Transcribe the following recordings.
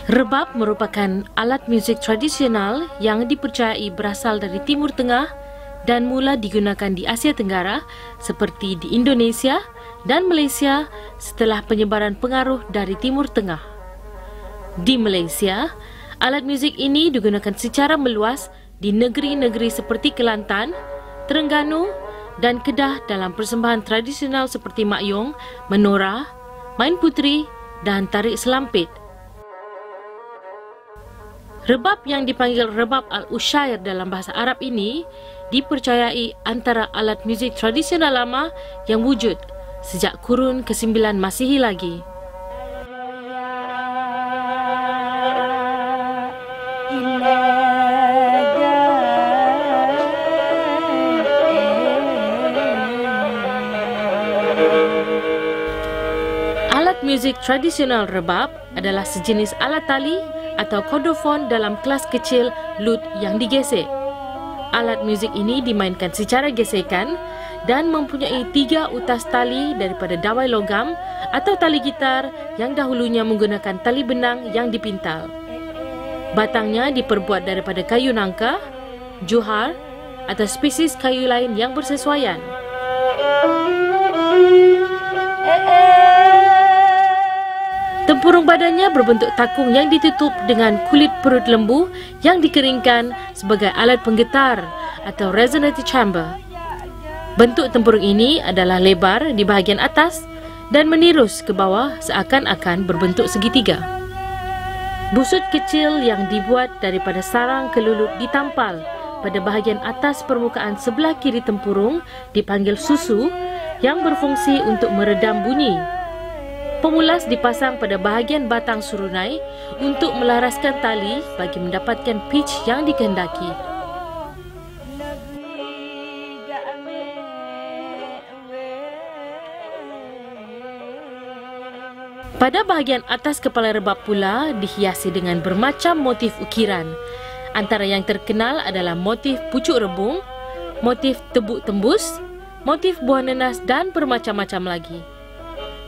Rebab merupakan alat muzik tradisional yang dipercayai berasal dari Timur Tengah dan mula digunakan di Asia Tenggara seperti di Indonesia dan Malaysia setelah penyebaran pengaruh dari Timur Tengah. Di Malaysia, alat muzik ini digunakan secara meluas di negeri-negeri seperti Kelantan, Terengganu dan Kedah dalam persembahan tradisional seperti makyong, menora, main putri dan tarik selampit. Rebab yang dipanggil rebab al-usyair dalam bahasa Arab ini dipercayai antara alat muzik tradisional lama yang wujud sejak kurun ke-9 Masihi lagi. Alat muzik tradisional rebab adalah sejenis alat tali atau kordofon dalam kelas kecil lute yang digesek. Alat muzik ini dimainkan secara gesekan dan mempunyai 3 utas tali daripada dawai logam atau tali gitar yang dahulunya menggunakan tali benang yang dipintal. Batangnya diperbuat daripada kayu nangka, juhar atau spesies kayu lain yang bersesuaian. Tempurung badannya berbentuk takung yang ditutup dengan kulit perut lembu yang dikeringkan sebagai alat penggetar atau resonating chamber. Bentuk tempurung ini adalah lebar di bahagian atas dan menirus ke bawah seakan-akan berbentuk segitiga. Busut kecil yang dibuat daripada sarang kelulut ditampal pada bahagian atas permukaan sebelah kiri tempurung dipanggil susu yang berfungsi untuk meredam bunyi. Pemulas dipasang pada bahagian batang surunai untuk melaraskan tali bagi mendapatkan pitch yang dikehendaki. Pada bahagian atas kepala rebab pula dihiasi dengan bermacam motif ukiran. Antara yang terkenal adalah motif pucuk rebung, motif tebuk tembus, motif buah nenas dan bermacam-macam lagi.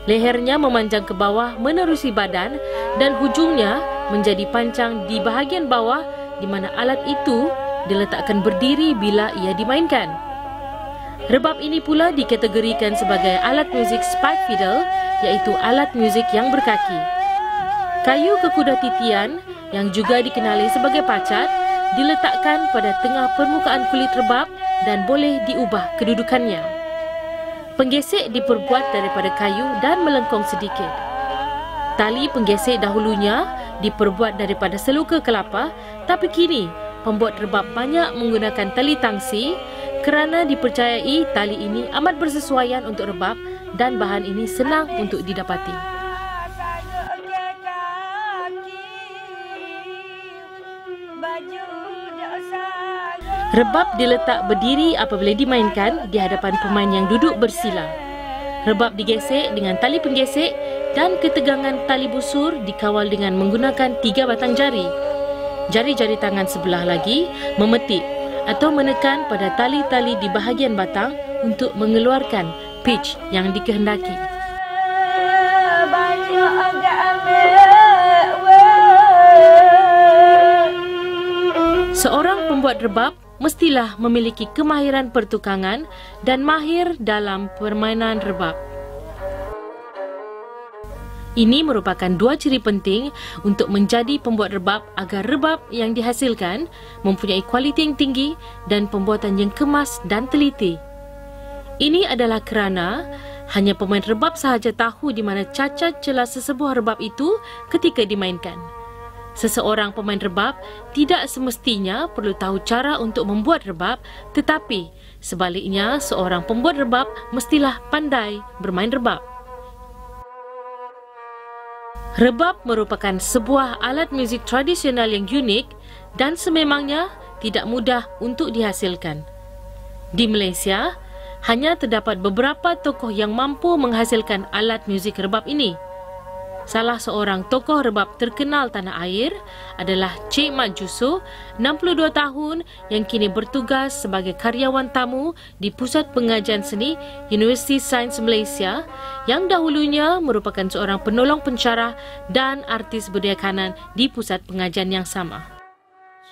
Lehernya memanjang ke bawah menerusi badan dan hujungnya menjadi pancang di bahagian bawah di mana alat itu diletakkan berdiri bila ia dimainkan. Rebab ini pula dikategorikan sebagai alat muzik spike fiddle, iaitu alat muzik yang berkaki. Kayu kekuda titian yang juga dikenali sebagai pacat diletakkan pada tengah permukaan kulit rebab dan boleh diubah kedudukannya. Penggesek diperbuat daripada kayu dan melengkung sedikit. Tali penggesek dahulunya diperbuat daripada seluka kelapa, tapi kini pembuat rebab banyak menggunakan tali tangsi kerana dipercayai tali ini amat bersesuaian untuk rebab dan bahan ini senang untuk didapati. Rebab diletak berdiri apabila dimainkan di hadapan pemain yang duduk bersila. Rebab digesek dengan tali penggesek dan ketegangan tali busur dikawal dengan menggunakan 3 batang jari. Jari-jari tangan sebelah lagi memetik atau menekan pada tali-tali di bahagian batang untuk mengeluarkan pitch yang dikehendaki. Seorang pembuat rebab mestilah memiliki kemahiran pertukangan dan mahir dalam permainan rebab. Ini merupakan 2 ciri penting untuk menjadi pembuat rebab agar rebab yang dihasilkan mempunyai kualiti yang tinggi dan pembuatan yang kemas dan teliti. Ini adalah kerana hanya pemain rebab sahaja tahu di mana cacat celah sesebuah rebab itu ketika dimainkan. Seseorang pemain rebab tidak semestinya perlu tahu cara untuk membuat rebab, tetapi sebaliknya seorang pembuat rebab mestilah pandai bermain rebab. Rebab merupakan sebuah alat muzik tradisional yang unik dan sememangnya tidak mudah untuk dihasilkan. Di Malaysia, hanya terdapat beberapa tokoh yang mampu menghasilkan alat muzik rebab ini. salah seorang tokoh rebab terkenal tanah air adalah Cik Mat Jusoh, 62 tahun yang kini bertugas sebagai karyawan tamu di Pusat Pengajian Seni Universiti Sains Malaysia yang dahulunya merupakan seorang penolong pensyarah dan artis budaya kanan di Pusat Pengajian yang sama.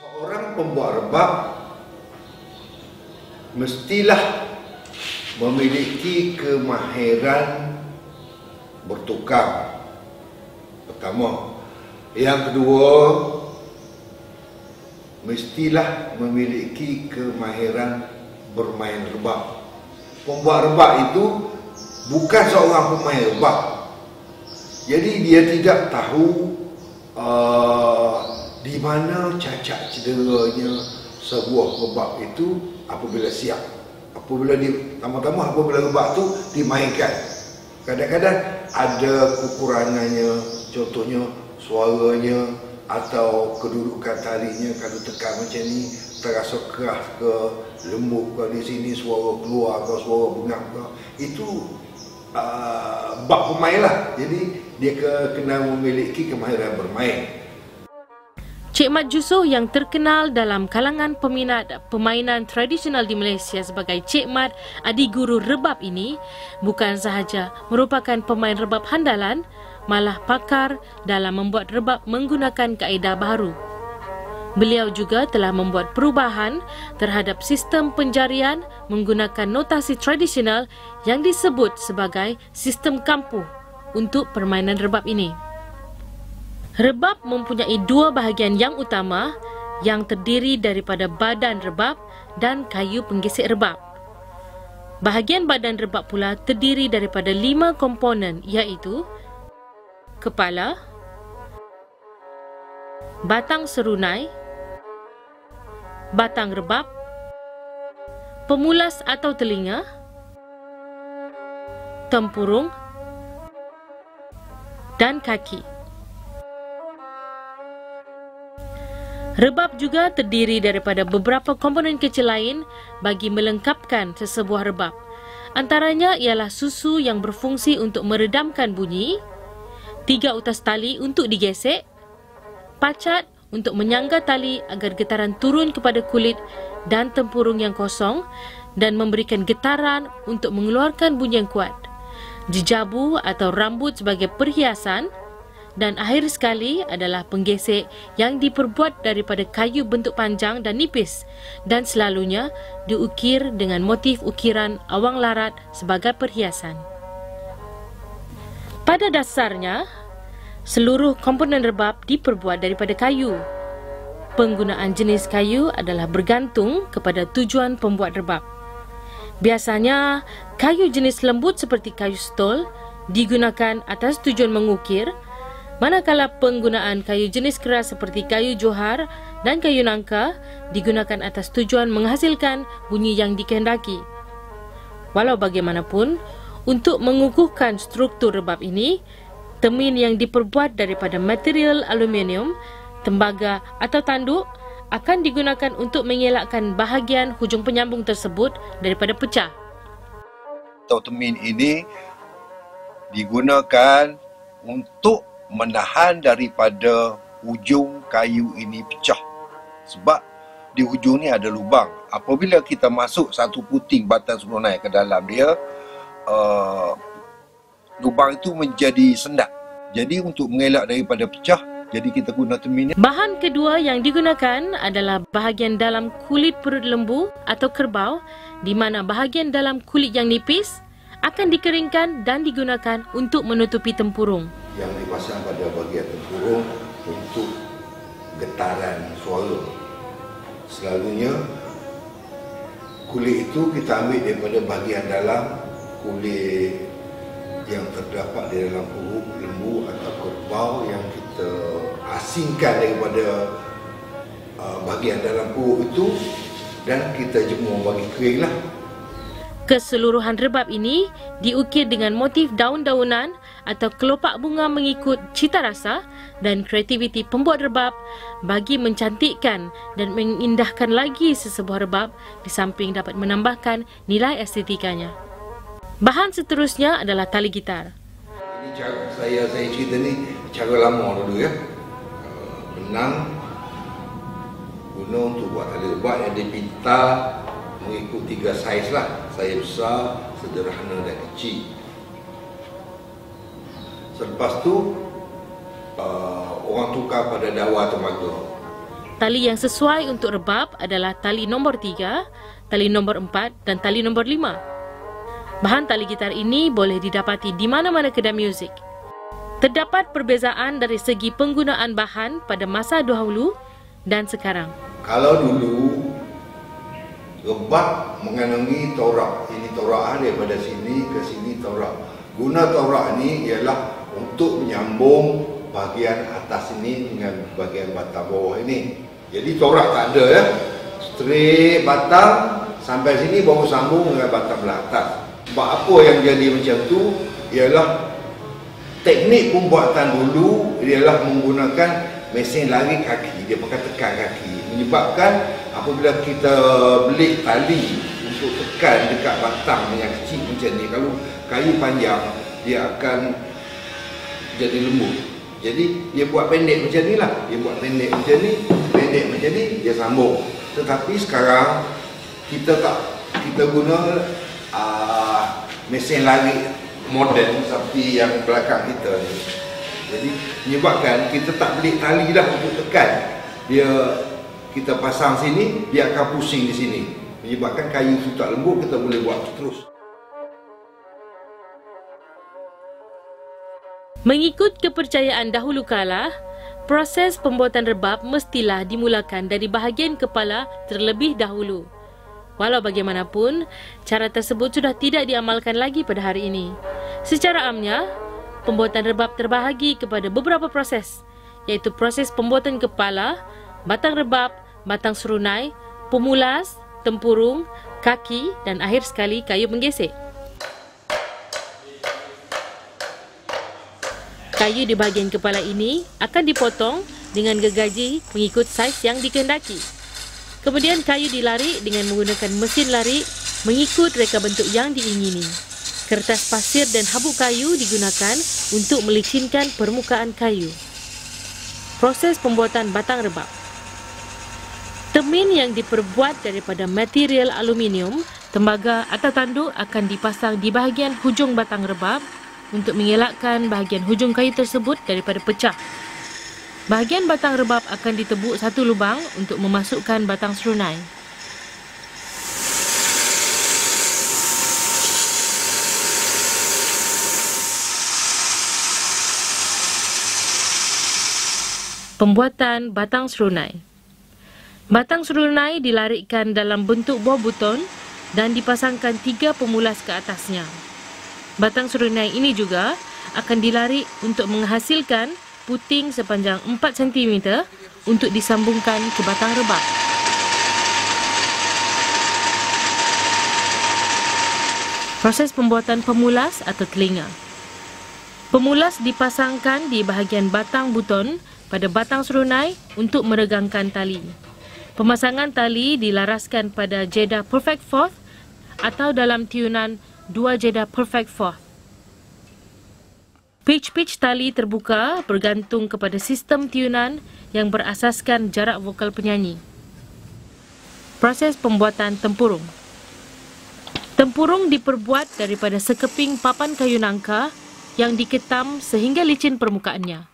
Seorang pembuat rebab mestilah memiliki kemahiran bertukar. Pertama. Yang kedua, mestilah memiliki kemahiran bermain rebab. Pembuat rebab itu bukan seorang pemain rebab. Jadi dia tidak tahu di mana cacat cederanya sebuah rebab itu apabila siap. Apabila apabila rebab itu dimainkan. Kadang-kadang ada kekurangannya, contohnya suaranya atau kedudukan talinya kalau tekan macam ni terasa keras ke lembut ke, di sini suara keluar ke, suara bengap ke, itu bab pemain lah. Jadi dia kena memiliki kemahiran bermain. Cik Mat Jusoh yang terkenal dalam kalangan peminat permainan tradisional di Malaysia sebagai Cik Mat Adi Guru Rebab ini bukan sahaja merupakan pemain rebab handalan, malah pakar dalam membuat rebab menggunakan kaedah baru. Beliau juga telah membuat perubahan terhadap sistem penjarian menggunakan notasi tradisional yang disebut sebagai sistem kampuh untuk permainan rebab ini. Rebab mempunyai dua bahagian yang utama yang terdiri daripada badan rebab dan kayu penggesek rebab. Bahagian badan rebab pula terdiri daripada 5 komponen iaitu kepala, batang serunai, batang rebab, pemulas atau telinga, tempurung dan kaki. Rebab juga terdiri daripada beberapa komponen kecil lain bagi melengkapkan sesebuah rebab. Antaranya ialah susu yang berfungsi untuk meredamkan bunyi, 3 utas tali untuk digesek, pacat untuk menyangga tali agar getaran turun kepada kulit dan tempurung yang kosong dan memberikan getaran untuk mengeluarkan bunyi yang kuat, jejabu atau rambut sebagai perhiasan, dan akhir sekali adalah penggesek yang diperbuat daripada kayu bentuk panjang dan nipis dan selalunya diukir dengan motif ukiran awang larat sebagai perhiasan. Pada dasarnya, seluruh komponen rebab diperbuat daripada kayu. Penggunaan jenis kayu adalah bergantung kepada tujuan pembuat rebab. Biasanya, kayu jenis lembut seperti kayu stol digunakan atas tujuan mengukir, manakala penggunaan kayu jenis keras seperti kayu johar dan kayu nangka digunakan atas tujuan menghasilkan bunyi yang dikehendaki. Walau bagaimanapun, untuk mengukuhkan struktur rebab ini, temin yang diperbuat daripada material aluminium, tembaga atau tanduk akan digunakan untuk mengelakkan bahagian hujung penyambung tersebut daripada pecah. Temin ini digunakan untuk menahan daripada hujung kayu ini pecah. Sebab di hujung ni ada lubang. Apabila kita masuk satu puting batang serunai ke dalam dia, lubang itu menjadi sendat. Jadi untuk mengelak daripada pecah, jadi kita guna temin. Bahan kedua yang digunakan adalah bahagian dalam kulit perut lembu atau kerbau, di mana bahagian dalam kulit yang nipis akan dikeringkan dan digunakan untuk menutupi tempurung. Yang dipasang pada bahagian tempurung untuk getaran suara. Selalunya kulit itu kita ambil daripada bahagian dalam kulit yang terdapat di dalam perut lembu atau kerbau yang kita asingkan daripada bahagian dalam perut itu dan kita jemur bagi keringlah. Keseluruhan rebab ini diukir dengan motif daun-daunan atau kelopak bunga mengikut cita rasa dan kreativiti pembuat rebab bagi mencantikkan dan mengindahkan lagi sesebuah rebab di samping dapat menambahkan nilai estetikanya. Bahan seterusnya adalah tali gitar. Ini saya cerita ni cara lama dulu ya. Benang guna untuk buat tali rebab yang dipintal mengikut 3 saiz lah. Saya besar, sederhana dan kecil. Selepas tu orang tukar pada dawa temaga. Tali yang sesuai untuk rebab adalah tali nombor 3, tali nombor 4 dan tali nombor 5. Bahan tali gitar ini boleh didapati di mana-mana kedai muzik. Terdapat perbezaan dari segi penggunaan bahan pada masa dahulu dan sekarang. Kalau dulu rebab mengandungi torak. Ini torak daripada sini ke sini torak. Guna torak ni ialah untuk menyambung bahagian atas ini dengan bahagian batang bawah ini. Jadi torak tak ada ya. Straight batang sampai sini baru sambung dengan batang belah atas. Sebab apa yang jadi macam tu ialah teknik pembuatan dulu ialah menggunakan mesin lari kaki. Dia pakai tekan kaki. Menyebabkan apabila kita belik tali untuk tekan dekat batang yang kecil macam ni, kalau kayu panjang dia akan jadi lembut. Jadi dia buat pendek macam ni lah. Dia buat pendek macam ni, pendek macam ni, dia sambung. Tetapi sekarang kita guna mesin lari moden seperti yang belakang kita ni. Jadi menyebabkan kita tak belik tali dah untuk tekan. Kita pasang sini, dia akan pusing di sini. Menyebabkan kayu tu tak lembut, kita boleh buat terus. Mengikut kepercayaan dahulu kala, proses pembuatan rebab mestilah dimulakan dari bahagian kepala terlebih dahulu. Walau bagaimanapun, cara tersebut sudah tidak diamalkan lagi pada hari ini. Secara amnya, pembuatan rebab terbahagi kepada beberapa proses, iaitu proses pembuatan kepala, batang rebab, batang serunai, pemulas, tempurung, kaki dan akhir sekali kayu menggesek. Kayu di bahagian kepala ini akan dipotong dengan gergaji mengikut saiz yang dikehendaki. Kemudian kayu dilarik dengan menggunakan mesin larik mengikut reka bentuk yang diingini. Kertas pasir dan habuk kayu digunakan untuk melicinkan permukaan kayu. Proses pembuatan batang rebab. Temin yang diperbuat daripada material aluminium, tembaga atau tanduk akan dipasang di bahagian hujung batang rebab untuk mengelakkan bahagian hujung kayu tersebut daripada pecah. Bahagian batang rebab akan ditebuk satu lubang untuk memasukkan batang serunai. Pembuatan batang serunai. Batang serunai dilarikkan dalam bentuk buah buton dan dipasangkan 3 pemulas ke atasnya. Batang serunai ini juga akan dilarik untuk menghasilkan puting sepanjang 4 cm untuk disambungkan ke batang rebab. Proses pembuatan pemulas atau telinga. Pemulas dipasangkan di bahagian batang buton pada batang serunai untuk meregangkan tali. Pemasangan tali dilaraskan pada jeda perfect fourth atau dalam tiunan 2 jeda perfect fourth. Pitch tali terbuka bergantung kepada sistem tiunan yang berasaskan jarak vokal penyanyi. Proses pembuatan tempurung. Tempurung diperbuat daripada sekeping papan kayu nangka yang diketam sehingga licin permukaannya.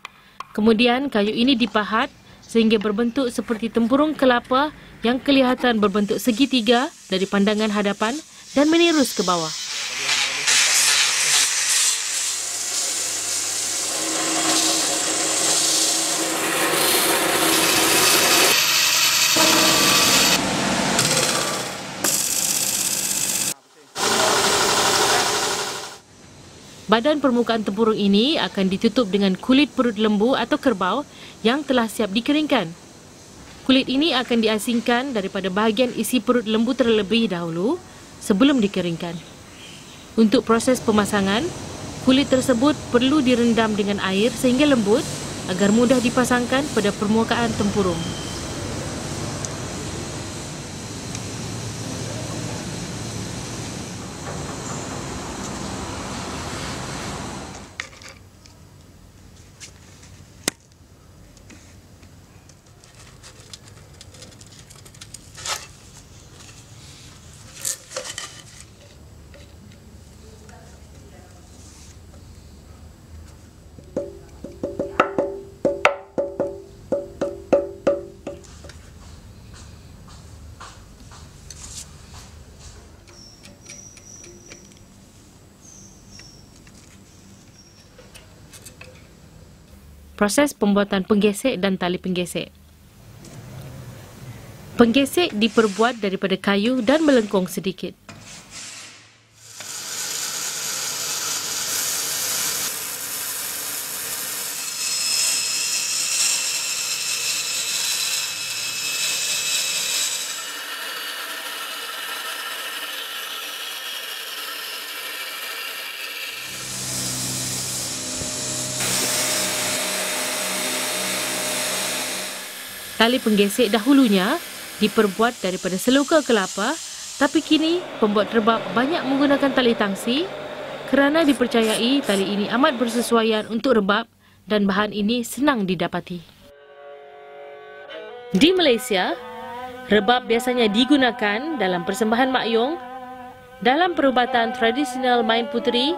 Kemudian kayu ini dipahat sehingga berbentuk seperti tempurung kelapa yang kelihatan berbentuk segitiga dari pandangan hadapan dan menirus ke bawah. Badan permukaan tempurung ini akan ditutup dengan kulit perut lembu atau kerbau yang telah siap dikeringkan. Kulit ini akan diasingkan daripada bahagian isi perut lembu terlebih dahulu sebelum dikeringkan. Untuk proses pemasangan, kulit tersebut perlu direndam dengan air sehingga lembut agar mudah dipasangkan pada permukaan tempurung. proses pembuatan penggesek dan tali penggesek. Penggesek diperbuat daripada kayu dan melengkung sedikit. Tali penggesek dahulunya diperbuat daripada seloka kelapa, tapi kini pembuat rebab banyak menggunakan tali tangsi kerana dipercayai tali ini amat bersesuaian untuk rebab dan bahan ini senang didapati. Di Malaysia, rebab biasanya digunakan dalam persembahan makyong, dalam perubatan tradisional main puteri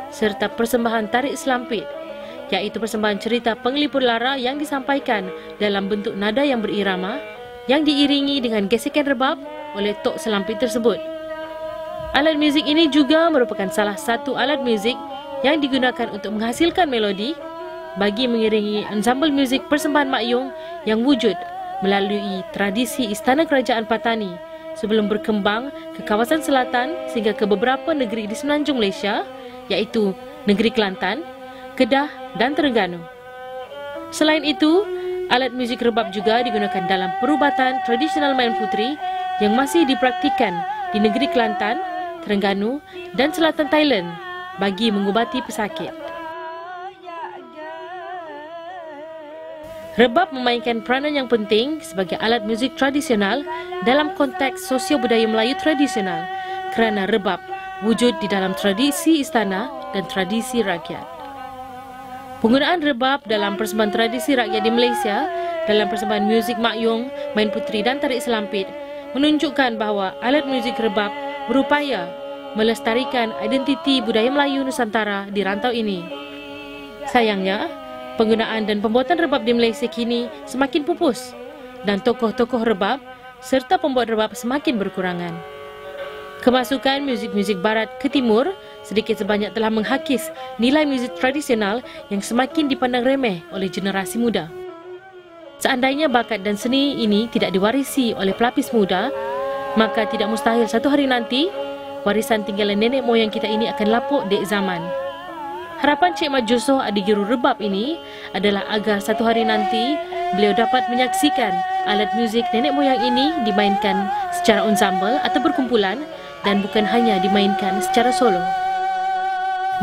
serta persembahan tarik selampit, iaitu persembahan cerita penglipur lara yang disampaikan dalam bentuk nada yang berirama yang diiringi dengan gesekan rebab oleh tok selampit tersebut. Alat muzik ini juga merupakan salah satu alat muzik yang digunakan untuk menghasilkan melodi bagi mengiringi ansambel muzik persembahan makyong yang wujud melalui tradisi Istana Kerajaan Patani sebelum berkembang ke kawasan selatan sehingga ke beberapa negeri di semenanjung Malaysia, iaitu negeri Kelantan, Kedah dan Terengganu. Selain itu, alat muzik rebab juga digunakan dalam perubatan tradisional main puteri yang masih dipraktikan di negeri Kelantan, Terengganu dan selatan Thailand bagi mengubati pesakit. Rebab memainkan peranan yang penting sebagai alat muzik tradisional dalam konteks sosio-budaya Melayu tradisional kerana rebab wujud di dalam tradisi istana dan tradisi rakyat. Penggunaan rebab dalam persembahan tradisi rakyat di Malaysia dalam persembahan muzik makyong, main puteri dan tarik selampit menunjukkan bahawa alat muzik rebab berupaya melestarikan identiti budaya Melayu Nusantara di rantau ini. Sayangnya, penggunaan dan pembuatan rebab di Malaysia kini semakin pupus dan tokoh-tokoh rebab serta pembuat rebab semakin berkurangan. Kemasukan muzik-muzik barat ke timur sedikit sebanyak telah menghakis nilai muzik tradisional yang semakin dipandang remeh oleh generasi muda. Seandainya bakat dan seni ini tidak diwarisi oleh pelapis muda, maka tidak mustahil satu hari nanti warisan tinggalan nenek moyang kita ini akan lapuk dek zaman. Harapan Cik Mat Jusoh adik guru rebab ini adalah agar satu hari nanti beliau dapat menyaksikan alat muzik nenek moyang ini dimainkan secara ensembel atau berkumpulan dan bukan hanya dimainkan secara solo.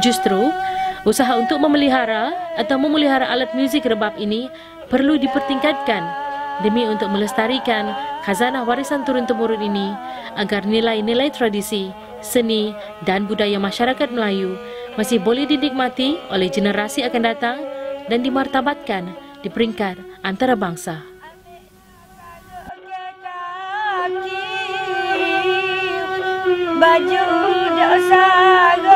Justru, usaha untuk memelihara atau memelihara alat muzik rebab ini perlu dipertingkatkan demi untuk melestarikan khazanah warisan turun-temurun ini agar nilai-nilai tradisi, seni dan budaya masyarakat Melayu masih boleh dinikmati oleh generasi akan datang dan dimartabatkan di peringkat antarabangsa. Baju dah usah